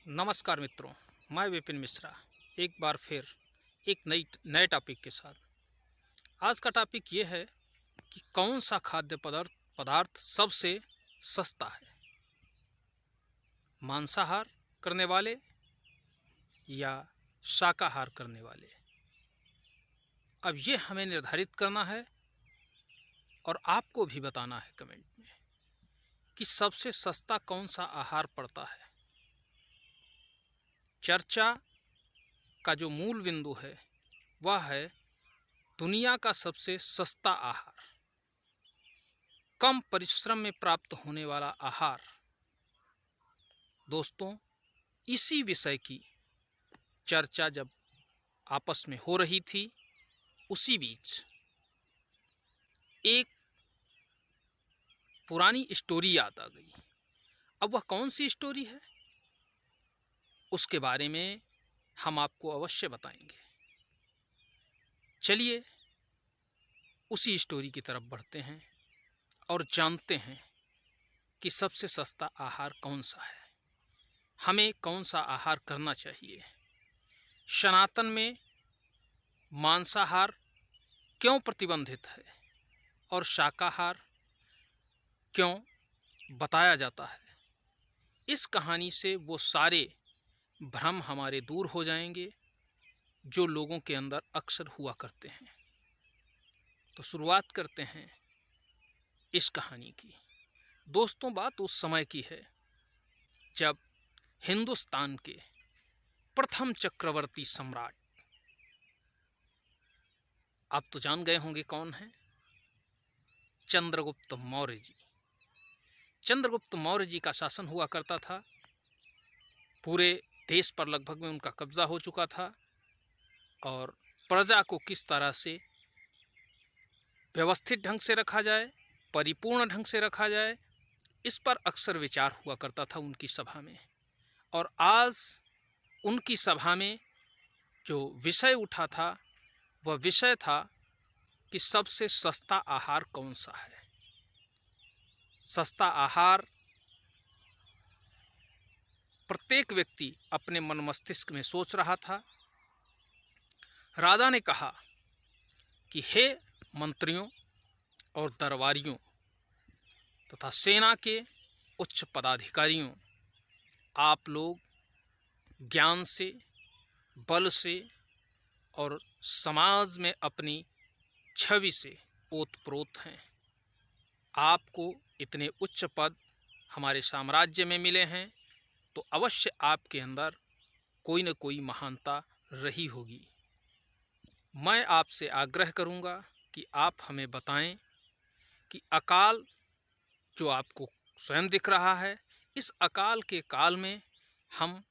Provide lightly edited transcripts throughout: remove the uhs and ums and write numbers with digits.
नमस्कार मित्रों, मैं विपिन मिश्रा एक बार फिर एक नए टॉपिक के साथ। आज का टॉपिक ये है कि कौन सा खाद्य पदार्थ सबसे सस्ता है, मांसाहार करने वाले या शाकाहार करने वाले। अब ये हमें निर्धारित करना है और आपको भी बताना है कमेंट में कि सबसे सस्ता कौन सा आहार पड़ता है। चर्चा का जो मूल बिंदु है वह है दुनिया का सबसे सस्ता आहार, कम परिश्रम में प्राप्त होने वाला आहार। दोस्तों, इसी विषय की चर्चा जब आपस में हो रही थी, उसी बीच एक पुरानी स्टोरी याद आ गई। अब वह कौन सी स्टोरी है, उसके बारे में हम आपको अवश्य बताएंगे। चलिए उसी स्टोरी की तरफ बढ़ते हैं और जानते हैं कि सबसे सस्ता आहार कौन सा है, हमें कौन सा आहार करना चाहिए। सनातन में मांसाहार क्यों प्रतिबंधित है और शाकाहार क्यों बताया जाता है। इस कहानी से वो सारे भ्रम हमारे दूर हो जाएंगे जो लोगों के अंदर अक्सर हुआ करते हैं। तो शुरुआत करते हैं इस कहानी की। दोस्तों, बात उस समय की है जब हिंदुस्तान के प्रथम चक्रवर्ती सम्राट, आप तो जान गए होंगे कौन है, चंद्रगुप्त मौर्य जी। चंद्रगुप्त मौर्य जी का शासन हुआ करता था। पूरे देश पर लगभग में उनका कब्जा हो चुका था और प्रजा को किस तरह से व्यवस्थित ढंग से रखा जाए, परिपूर्ण ढंग से रखा जाए, इस पर अक्सर विचार हुआ करता था उनकी सभा में। और आज उनकी सभा में जो विषय उठा था वह विषय था कि सबसे सस्ता आहार कौन सा है। सस्ता आहार प्रत्येक व्यक्ति अपने मन मस्तिष्क में सोच रहा था। राजा ने कहा कि हे मंत्रियों और दरबारियों तथा सेना के उच्च पदाधिकारियों, आप लोग ज्ञान से, बल से और समाज में अपनी छवि से ओतप्रोत हैं। आपको इतने उच्च पद हमारे साम्राज्य में मिले हैं तो अवश्य आपके अंदर कोई न कोई महानता रही होगी। मैं आपसे आग्रह करूंगा कि आप हमें बताएं कि अकाल जो आपको स्वयं दिख रहा है, इस अकाल के काल में हम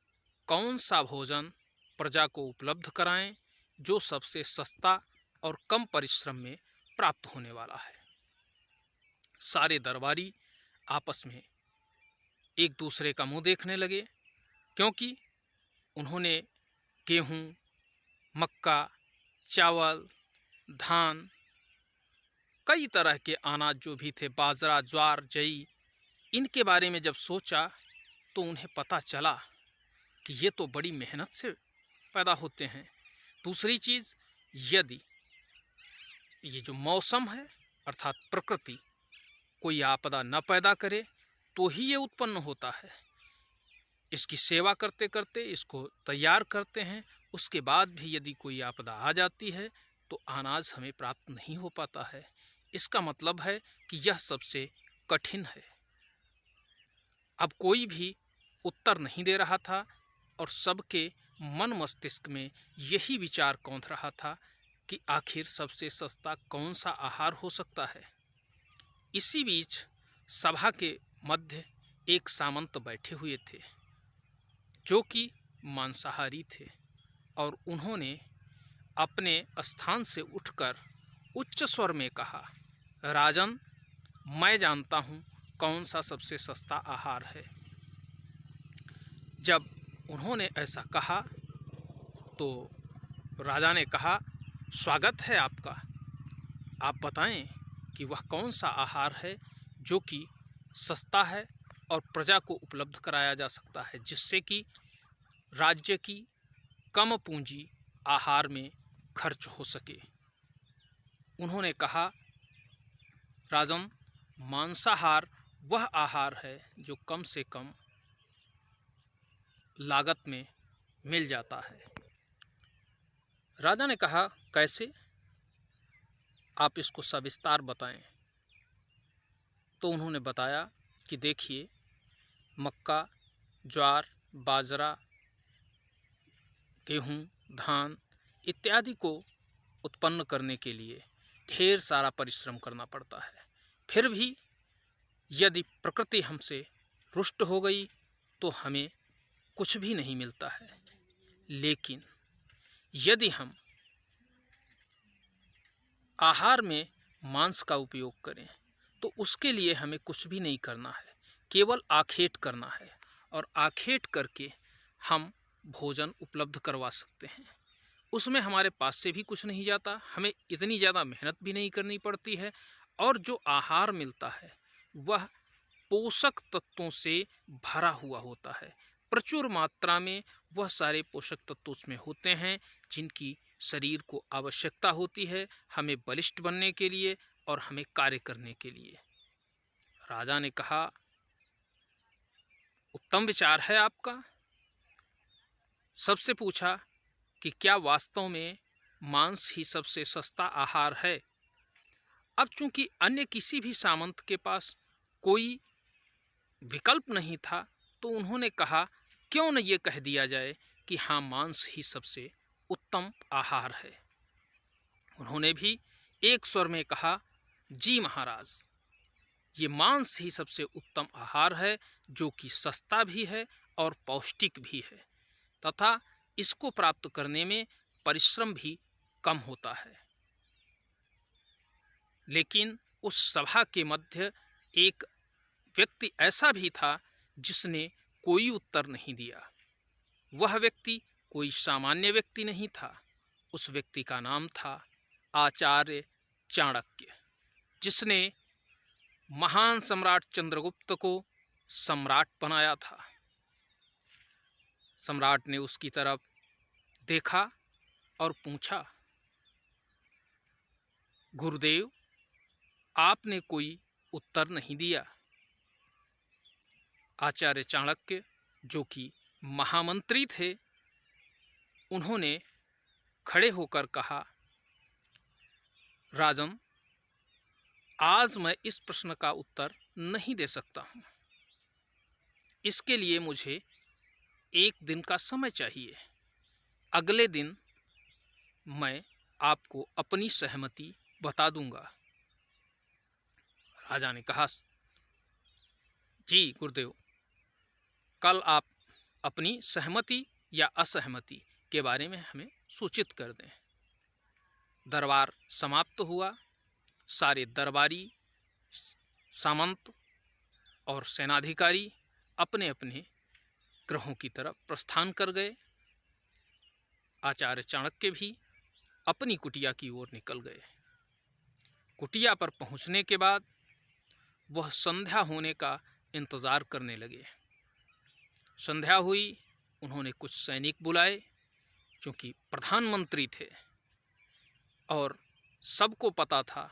कौन सा भोजन प्रजा को उपलब्ध कराएं जो सबसे सस्ता और कम परिश्रम में प्राप्त होने वाला है। सारे दरबारी आपस में एक दूसरे का मुंह देखने लगे, क्योंकि उन्होंने गेहूं, मक्का, चावल, धान, कई तरह के अनाज जो भी थे, बाजरा, ज्वार, जई, इनके बारे में जब सोचा तो उन्हें पता चला कि ये तो बड़ी मेहनत से पैदा होते हैं। दूसरी चीज़, यदि ये जो मौसम है अर्थात प्रकृति कोई आपदा न पैदा करे तो ही ये उत्पन्न होता है। इसकी सेवा करते करते इसको तैयार करते हैं, उसके बाद भी यदि कोई आपदा आ जाती है तो अनाज हमें प्राप्त नहीं हो पाता है। इसका मतलब है कि यह सबसे कठिन है। अब कोई भी उत्तर नहीं दे रहा था और सबके मन मस्तिष्क में यही विचार कौंध रहा था कि आखिर सबसे सस्ता कौन सा आहार हो सकता है। इसी बीच सभा के मध्य एक सामंत बैठे हुए थे जो कि मांसाहारी थे और उन्होंने अपने स्थान से उठकर उच्च स्वर में कहा, राजन, मैं जानता हूँ कौन सा सबसे सस्ता आहार है। जब उन्होंने ऐसा कहा तो राजा ने कहा, स्वागत है आपका, आप बताएं कि वह कौन सा आहार है जो कि सस्ता है और प्रजा को उपलब्ध कराया जा सकता है, जिससे कि राज्य की कम पूंजी आहार में खर्च हो सके। उन्होंने कहा, राजन, मांसाहार वह आहार है जो कम से कम लागत में मिल जाता है। राजा ने कहा, कैसे? आप इसको सविस्तार बताएं। तो उन्होंने बताया कि देखिए, मक्का, ज्वार, बाजरा, गेहूं, धान इत्यादि को उत्पन्न करने के लिए ढेर सारा परिश्रम करना पड़ता है। फिर भी यदि प्रकृति हमसे रुष्ट हो गई तो हमें कुछ भी नहीं मिलता है। लेकिन यदि हम आहार में मांस का उपयोग करें तो उसके लिए हमें कुछ भी नहीं करना है, केवल आखेट करना है, और आखेट करके हम भोजन उपलब्ध करवा सकते हैं। उसमें हमारे पास से भी कुछ नहीं जाता, हमें इतनी ज़्यादा मेहनत भी नहीं करनी पड़ती है, और जो आहार मिलता है वह पोषक तत्वों से भरा हुआ होता है। प्रचुर मात्रा में वह सारे पोषक तत्व उसमें होते हैं जिनकी शरीर को आवश्यकता होती है, हमें बलिष्ठ बनने के लिए और हमें कार्य करने के लिए। राजा ने कहा, उत्तम विचार है आपका। सबसे पूछा कि क्या वास्तव में मांस ही सबसे सस्ता आहार है? अब चूंकि अन्य किसी भी सामंत के पास कोई विकल्प नहीं था, तो उन्होंने कहा, क्यों न ये कह दिया जाए कि हाँ, मांस ही सबसे उत्तम आहार है। उन्होंने भी एक स्वर में कहा, जी महाराज, ये मांस ही सबसे उत्तम आहार है, जो कि सस्ता भी है और पौष्टिक भी है, तथा इसको प्राप्त करने में परिश्रम भी कम होता है। लेकिन उस सभा के मध्य एक व्यक्ति ऐसा भी था जिसने कोई उत्तर नहीं दिया। वह व्यक्ति कोई सामान्य व्यक्ति नहीं था। उस व्यक्ति का नाम था आचार्य चाणक्य, जिसने महान सम्राट चंद्रगुप्त को सम्राट बनाया था। सम्राट ने उसकी तरफ देखा और पूछा, गुरुदेव, आपने कोई उत्तर नहीं दिया। आचार्य चाणक्य, जो कि महामंत्री थे, उन्होंने खड़े होकर कहा, राजन, आज मैं इस प्रश्न का उत्तर नहीं दे सकता हूं। इसके लिए मुझे एक दिन का समय चाहिए। अगले दिन मैं आपको अपनी सहमति बता दूंगा। राजा ने कहा, जी गुरुदेव, कल आप अपनी सहमति या असहमति के बारे में हमें सूचित कर दें। दरबार समाप्त हुआ। सारे दरबारी, सामंत और सेनाधिकारी अपने अपने ग्रहों की तरफ प्रस्थान कर गए। आचार्य चाणक्य भी अपनी कुटिया की ओर निकल गए। कुटिया पर पहुंचने के बाद वह संध्या होने का इंतजार करने लगे। संध्या हुई, उन्होंने कुछ सैनिक बुलाए, क्योंकि प्रधानमंत्री थे और सबको पता था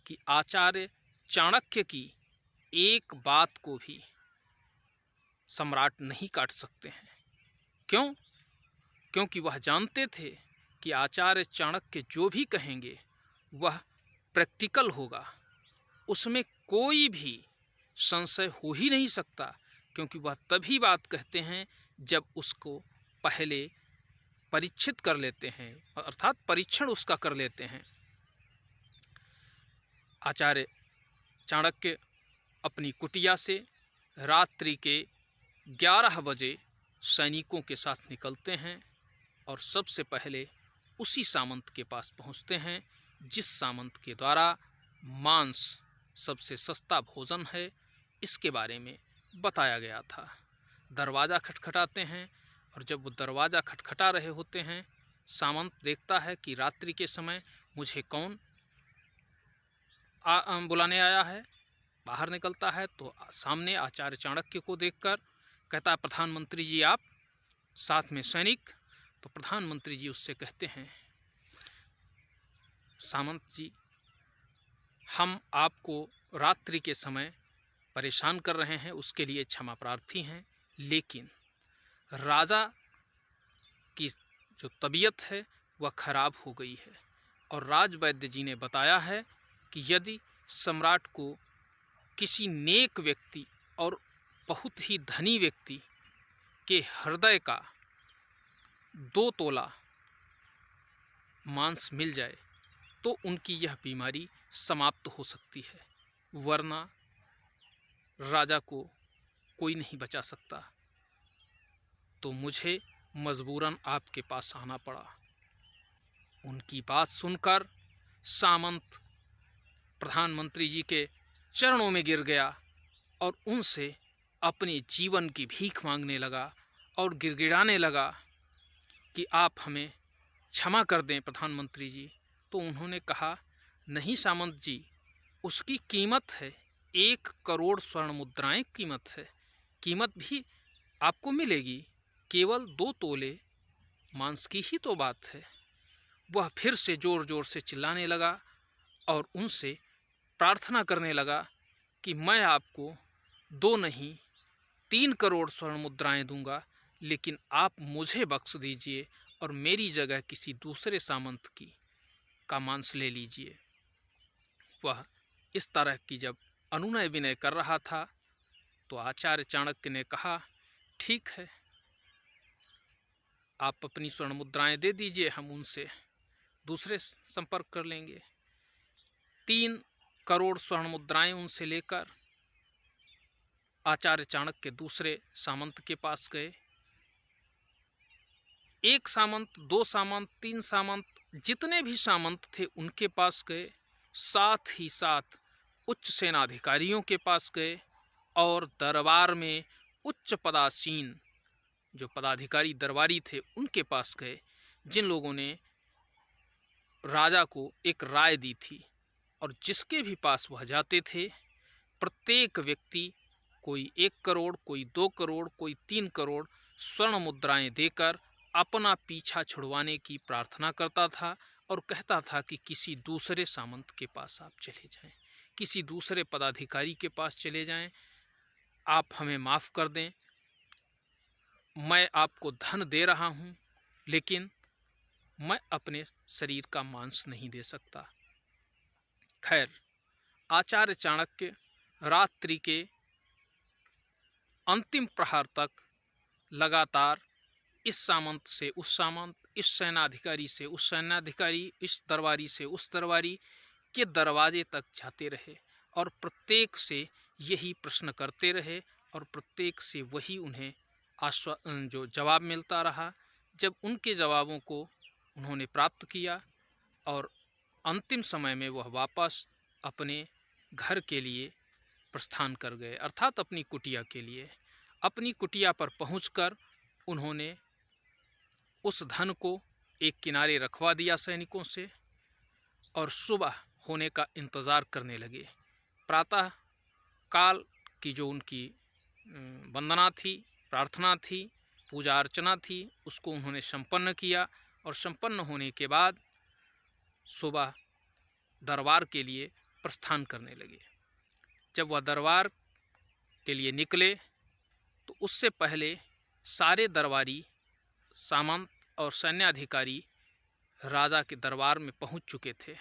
कि आचार्य चाणक्य की एक बात को भी सम्राट नहीं काट सकते हैं। क्यों? क्योंकि वह जानते थे कि आचार्य चाणक्य जो भी कहेंगे वह प्रैक्टिकल होगा, उसमें कोई भी संशय हो ही नहीं सकता, क्योंकि वह तभी बात कहते हैं जब उसको पहले परीक्षित कर लेते हैं, अर्थात परीक्षण उसका कर लेते हैं। आचार्य चाणक्य अपनी कुटिया से रात्रि के 11 बजे सैनिकों के साथ निकलते हैं और सबसे पहले उसी सामंत के पास पहुंचते हैं जिस सामंत के द्वारा मांस सबसे सस्ता भोजन है, इसके बारे में बताया गया था। दरवाज़ा खटखटाते हैं और जब वो दरवाज़ा खटखटा रहे होते हैं, सामंत देखता है कि रात्रि के समय मुझे कौन बुलाने आया है। बाहर निकलता है तो सामने आचार्य चाणक्य को देखकर कहता है, प्रधानमंत्री जी आप? साथ में सैनिक। तो प्रधानमंत्री जी उससे कहते हैं, सामंत जी, हम आपको रात्रि के समय परेशान कर रहे हैं, उसके लिए क्षमा प्रार्थी हैं, लेकिन राजा की जो तबीयत है वह खराब हो गई है और राजवैद्य जी ने बताया है कि यदि सम्राट को किसी नेक व्यक्ति और बहुत ही धनी व्यक्ति के हृदय का 2 तोला मांस मिल जाए तो उनकी यह बीमारी समाप्त हो सकती है, वरना राजा को कोई नहीं बचा सकता। तो मुझे मजबूरन आपके पास आना पड़ा। उनकी बात सुनकर सामंत प्रधानमंत्री जी के चरणों में गिर गया और उनसे अपने जीवन की भीख मांगने लगा और गिड़गिड़ाने लगा कि आप हमें क्षमा कर दें प्रधानमंत्री जी। तो उन्होंने कहा, नहीं सामंत जी, उसकी कीमत है 1 करोड़ स्वर्ण मुद्राएं कीमत है, कीमत भी आपको मिलेगी, केवल 2 तोले मांस की ही तो बात है। वह फिर से जोर जोर से चिल्लाने लगा और उनसे प्रार्थना करने लगा कि मैं आपको 2 नहीं 3 करोड़ स्वर्ण मुद्राएं दूंगा, लेकिन आप मुझे बख्श दीजिए और मेरी जगह किसी दूसरे सामंत का मांस ले लीजिए। वह इस तरह की जब अनुनय विनय कर रहा था तो आचार्य चाणक्य ने कहा, ठीक है, आप अपनी स्वर्ण मुद्राएं दे दीजिए, हम उनसे दूसरे संपर्क कर लेंगे। 3 करोड़ स्वर्ण मुद्राएं उनसे लेकर आचार्य चाणक्य दूसरे सामंत के पास गए। 1 सामंत, 2 सामंत, 3 सामंत, जितने भी सामंत थे उनके पास गए, साथ ही साथ उच्च सेनाधिकारियों के पास गए और दरबार में उच्च पदासीन जो पदाधिकारी दरबारी थे उनके पास गए, जिन लोगों ने राजा को एक राय दी थी। और जिसके भी पास वह जाते थे, प्रत्येक व्यक्ति कोई 1 करोड़, कोई 2 करोड़, कोई 3 करोड़ स्वर्ण मुद्राएं देकर अपना पीछा छुड़वाने की प्रार्थना करता था और कहता था कि किसी दूसरे सामंत के पास आप चले जाएं, किसी दूसरे पदाधिकारी के पास चले जाएं, आप हमें माफ़ कर दें, मैं आपको धन दे रहा हूं, लेकिन मैं अपने शरीर का मांस नहीं दे सकता। खैर, आचार्य चाणक्य रात्रि के अंतिम प्रहर तक लगातार इस सामंत से उस सामंत, इस सेनाधिकारी से उस सेनाधिकारी, इस दरबारी से उस दरबारी के दरवाजे तक जाते रहे और प्रत्येक से यही प्रश्न करते रहे और प्रत्येक से वही उन्हें जो जवाब मिलता रहा। जब उनके जवाबों को उन्होंने प्राप्त किया और अंतिम समय में वह वापस अपने घर के लिए प्रस्थान कर गए, अर्थात अपनी कुटिया के लिए। अपनी कुटिया पर पहुंचकर उन्होंने उस धन को एक किनारे रखवा दिया सैनिकों से और सुबह होने का इंतज़ार करने लगे। प्रातः काल की जो उनकी वंदना थी, प्रार्थना थी, पूजा अर्चना थी, उसको उन्होंने संपन्न किया और संपन्न होने के बाद सुबह दरबार के लिए प्रस्थान करने लगे। जब वह दरबार के लिए निकले तो उससे पहले सारे दरबारी, सामंत और सैन्याधिकारी राजा के दरबार में पहुंच चुके थे,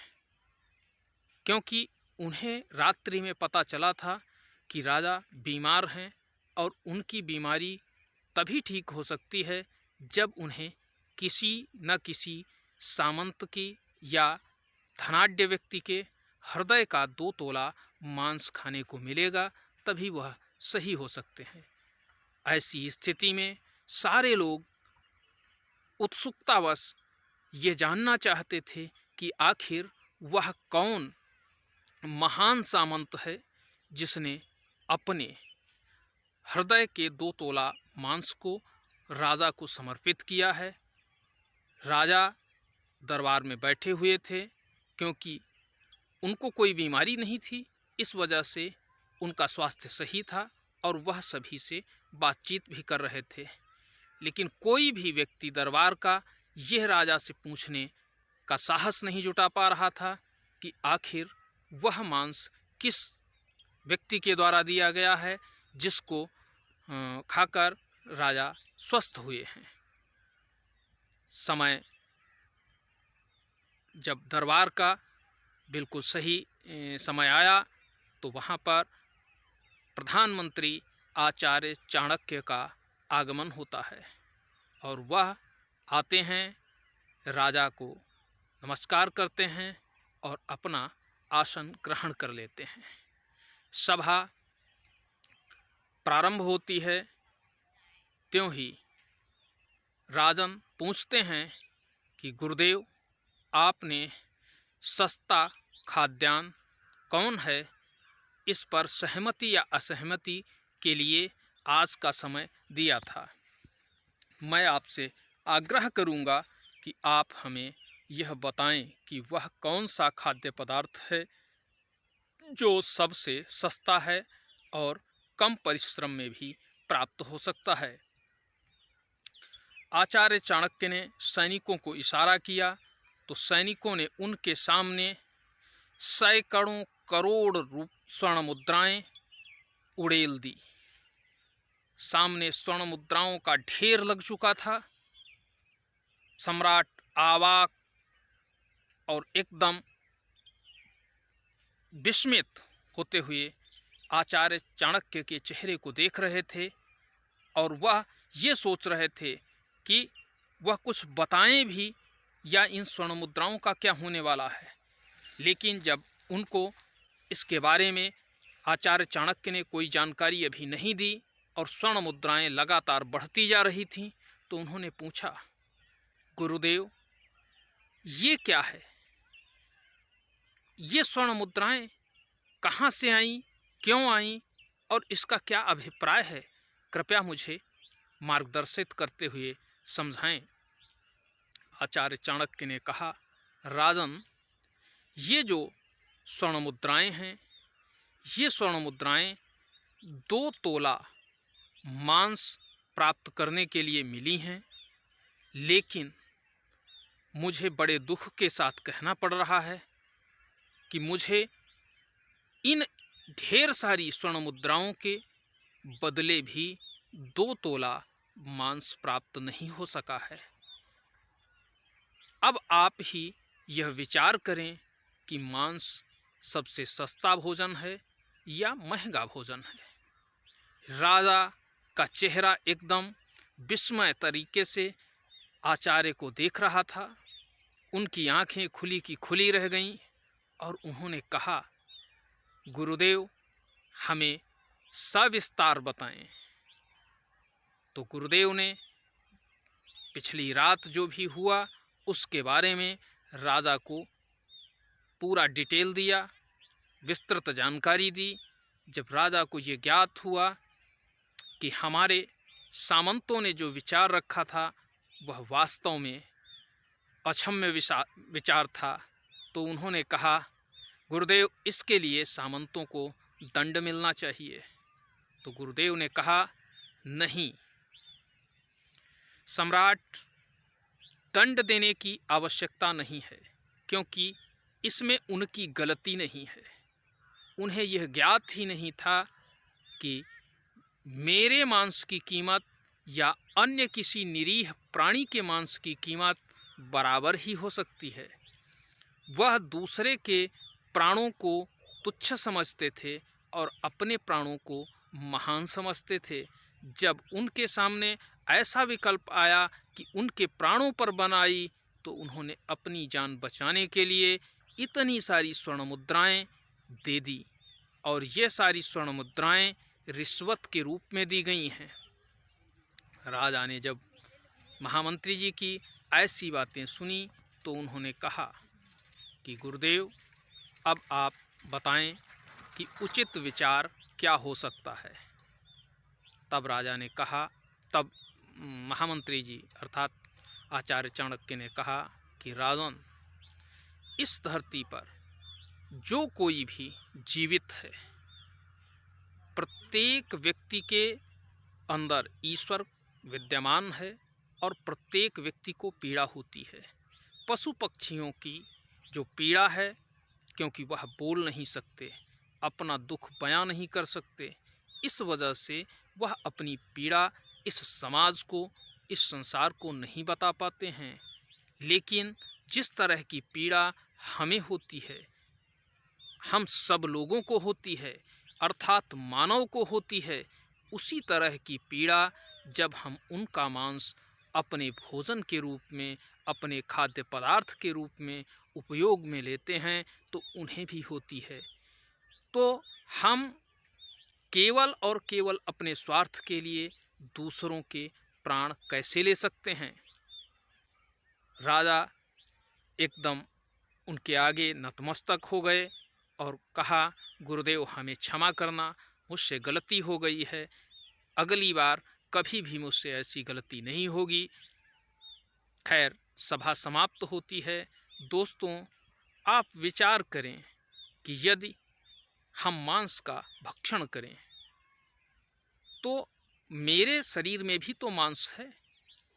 क्योंकि उन्हें रात्रि में पता चला था कि राजा बीमार हैं और उनकी बीमारी तभी ठीक हो सकती है जब उन्हें किसी न किसी सामंत की या धनाढ्य व्यक्ति के हृदय का 2 तोला मांस खाने को मिलेगा, तभी वह सही हो सकते हैं। ऐसी स्थिति में सारे लोग उत्सुकतावश ये जानना चाहते थे कि आखिर वह कौन महान सामंत है जिसने अपने हृदय के 2 तोला मांस को राजा को समर्पित किया है। राजा दरबार में बैठे हुए थे, क्योंकि उनको कोई बीमारी नहीं थी, इस वजह से उनका स्वास्थ्य सही था और वह सभी से बातचीत भी कर रहे थे। लेकिन कोई भी व्यक्ति दरबार का यह राजा से पूछने का साहस नहीं जुटा पा रहा था कि आखिर वह मांस किस व्यक्ति के द्वारा दिया गया है जिसको खाकर राजा स्वस्थ हुए हैं। समय जब दरबार का बिल्कुल सही समय आया तो वहाँ पर प्रधानमंत्री आचार्य चाणक्य का आगमन होता है और वह आते हैं, राजा को नमस्कार करते हैं और अपना आसन ग्रहण कर लेते हैं। सभा प्रारंभ होती है। त्यों ही राजन पूछते हैं कि गुरुदेव, आपने सस्ता खाद्यान्न कौन है, इस पर सहमति या असहमति के लिए आज का समय दिया था। मैं आपसे आग्रह करूंगा कि आप हमें यह बताएं कि वह कौन सा खाद्य पदार्थ है जो सबसे सस्ता है और कम परिश्रम में भी प्राप्त हो सकता है। आचार्य चाणक्य ने सैनिकों को इशारा किया तो सैनिकों ने उनके सामने सैकड़ों करोड़ स्वर्ण मुद्राएं उड़ेल दी। सामने स्वर्ण मुद्राओं का ढेर लग चुका था। सम्राट अवाक और एकदम विस्मित होते हुए आचार्य चाणक्य के चेहरे को देख रहे थे और वह ये सोच रहे थे कि वह कुछ बताएं भी या इन स्वर्ण मुद्राओं का क्या होने वाला है। लेकिन जब उनको इसके बारे में आचार्य चाणक्य ने कोई जानकारी अभी नहीं दी और स्वर्ण मुद्राएं लगातार बढ़ती जा रही थीं, तो उन्होंने पूछा, गुरुदेव, ये क्या है? ये स्वर्ण मुद्राएं कहाँ से आईं, क्यों आईं और इसका क्या अभिप्राय है? कृपया मुझे मार्गदर्शित करते हुए समझाएं। आचार्य चाणक्य ने कहा, राजन, ये जो स्वर्ण मुद्राएं हैं, ये स्वर्ण मुद्राएं 2 तोला मांस प्राप्त करने के लिए मिली हैं, लेकिन मुझे बड़े दुख के साथ कहना पड़ रहा है कि मुझे इन ढेर सारी स्वर्ण मुद्राओं के बदले भी 2 तोला मांस प्राप्त नहीं हो सका है। अब आप ही यह विचार करें कि मांस सबसे सस्ता भोजन है या महंगा भोजन है। राजा का चेहरा एकदम विस्मय तरीके से आचार्य को देख रहा था। उनकी आंखें खुली की खुली रह गईं और उन्होंने कहा, गुरुदेव, हमें सविस्तार बताएं। तो गुरुदेव ने पिछली रात जो भी हुआ उसके बारे में राजा को पूरा डिटेल दिया, विस्तृत जानकारी दी। जब राजा को ये ज्ञात हुआ कि हमारे सामंतों ने जो विचार रखा था वह वास्तव में अक्षम्य विचार था, तो उन्होंने कहा, गुरुदेव, इसके लिए सामंतों को दंड मिलना चाहिए। तो गुरुदेव ने कहा, नहीं, सम्राट, दंड देने की आवश्यकता नहीं है, क्योंकि इसमें उनकी गलती नहीं है। उन्हें यह ज्ञात ही नहीं था कि मेरे मांस की कीमत या अन्य किसी निरीह प्राणी के मांस की कीमत बराबर ही हो सकती है। वह दूसरे के प्राणों को तुच्छ समझते थे और अपने प्राणों को महान समझते थे। जब उनके सामने ऐसा विकल्प आया कि उनके प्राणों पर बन आई, तो उन्होंने अपनी जान बचाने के लिए इतनी सारी स्वर्ण मुद्राएं दे दी और ये सारी स्वर्ण मुद्राएं रिश्वत के रूप में दी गई हैं। राजा ने जब महामंत्री जी की ऐसी बातें सुनी तो उन्होंने कहा कि गुरुदेव, अब आप बताएं कि उचित विचार क्या हो सकता है। तब राजा ने कहा, तब महामंत्री जी अर्थात आचार्य चाणक्य ने कहा कि राजन, इस धरती पर जो कोई भी जीवित है, प्रत्येक व्यक्ति के अंदर ईश्वर विद्यमान है और प्रत्येक व्यक्ति को पीड़ा होती है। पशु पक्षियों की जो पीड़ा है, क्योंकि वह बोल नहीं सकते, अपना दुख बयां नहीं कर सकते, इस वजह से वह अपनी पीड़ा इस समाज को, इस संसार को नहीं बता पाते हैं। लेकिन जिस तरह की पीड़ा हमें होती है, हम सब लोगों को होती है, अर्थात मानव को होती है, उसी तरह की पीड़ा जब हम उनका मांस अपने भोजन के रूप में, अपने खाद्य पदार्थ के रूप में उपयोग में लेते हैं तो उन्हें भी होती है। तो हम केवल और केवल अपने स्वार्थ के लिए दूसरों के प्राण कैसे ले सकते हैं? राजा एकदम उनके आगे नतमस्तक हो गए और कहा, गुरुदेव हमें क्षमा करना, मुझसे गलती हो गई है, अगली बार कभी भी मुझसे ऐसी गलती नहीं होगी। खैर, सभा समाप्त होती है। दोस्तों, आप विचार करें कि यदि हम मांस का भक्षण करें तो मेरे शरीर में भी तो मांस है,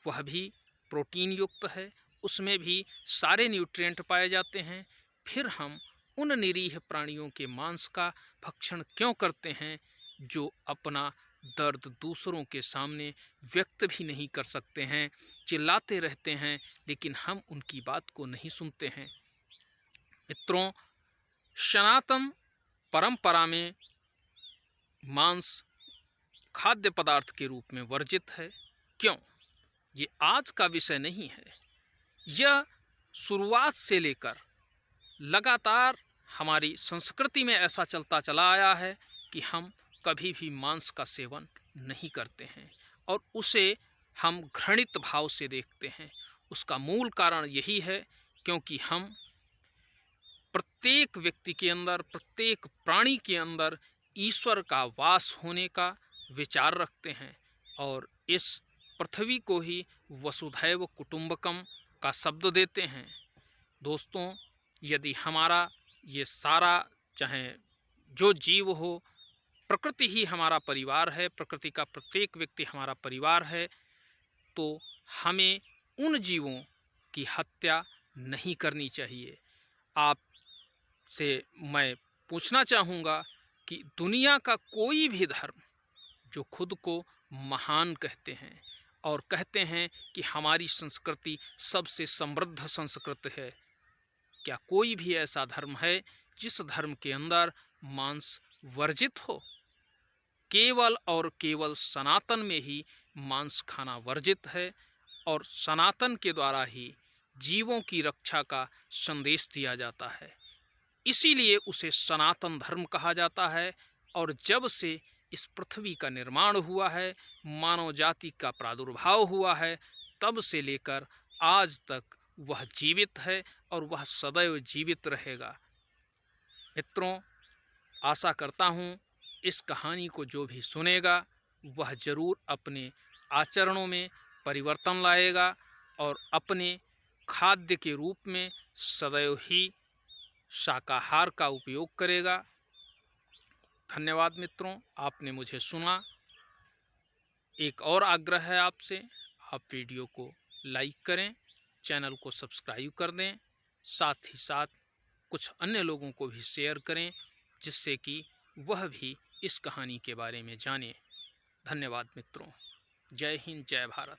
वह भी प्रोटीन युक्त है, उसमें भी सारे न्यूट्रिएंट पाए जाते हैं। फिर हम उन निरीह प्राणियों के मांस का भक्षण क्यों करते हैं जो अपना दर्द दूसरों के सामने व्यक्त भी नहीं कर सकते हैं, चिल्लाते रहते हैं, लेकिन हम उनकी बात को नहीं सुनते हैं। मित्रों, सनातन परंपरा में मांस खाद्य पदार्थ के रूप में वर्जित है। क्यों? ये आज का विषय नहीं है। यह शुरुआत से लेकर लगातार हमारी संस्कृति में ऐसा चलता चला आया है कि हम कभी भी मांस का सेवन नहीं करते हैं और उसे हम घृणित भाव से देखते हैं। उसका मूल कारण यही है क्योंकि हम प्रत्येक व्यक्ति के अंदर, प्रत्येक प्राणी के अंदर ईश्वर का वास होने का विचार रखते हैं और इस पृथ्वी को ही वसुधैव कुटुंबकम का शब्द देते हैं। दोस्तों, यदि हमारा ये सारा, चाहे जो जीव हो, प्रकृति ही हमारा परिवार है, प्रकृति का प्रत्येक व्यक्ति हमारा परिवार है, तो हमें उन जीवों की हत्या नहीं करनी चाहिए। आपसे मैं पूछना चाहूँगा कि दुनिया का कोई भी धर्म जो खुद को महान कहते हैं और कहते हैं कि हमारी संस्कृति सबसे समृद्ध संस्कृति है, क्या कोई भी ऐसा धर्म है जिस धर्म के अंदर मांस वर्जित हो? केवल और केवल सनातन में ही मांस खाना वर्जित है और सनातन के द्वारा ही जीवों की रक्षा का संदेश दिया जाता है। इसीलिए उसे सनातन धर्म कहा जाता है और जब से इस पृथ्वी का निर्माण हुआ है, मानव जाति का प्रादुर्भाव हुआ है, तब से लेकर आज तक वह जीवित है और वह सदैव जीवित रहेगा। मित्रों, आशा करता हूँ इस कहानी को जो भी सुनेगा वह ज़रूर अपने आचरणों में परिवर्तन लाएगा और अपने खाद्य के रूप में सदैव ही शाकाहार का उपयोग करेगा। धन्यवाद मित्रों, आपने मुझे सुना। एक और आग्रह है आपसे, आप वीडियो को लाइक करें, चैनल को सब्सक्राइब कर दें, साथ ही साथ कुछ अन्य लोगों को भी शेयर करें जिससे कि वह भी इस कहानी के बारे में जाने। धन्यवाद मित्रों। जय हिंद, जय भारत।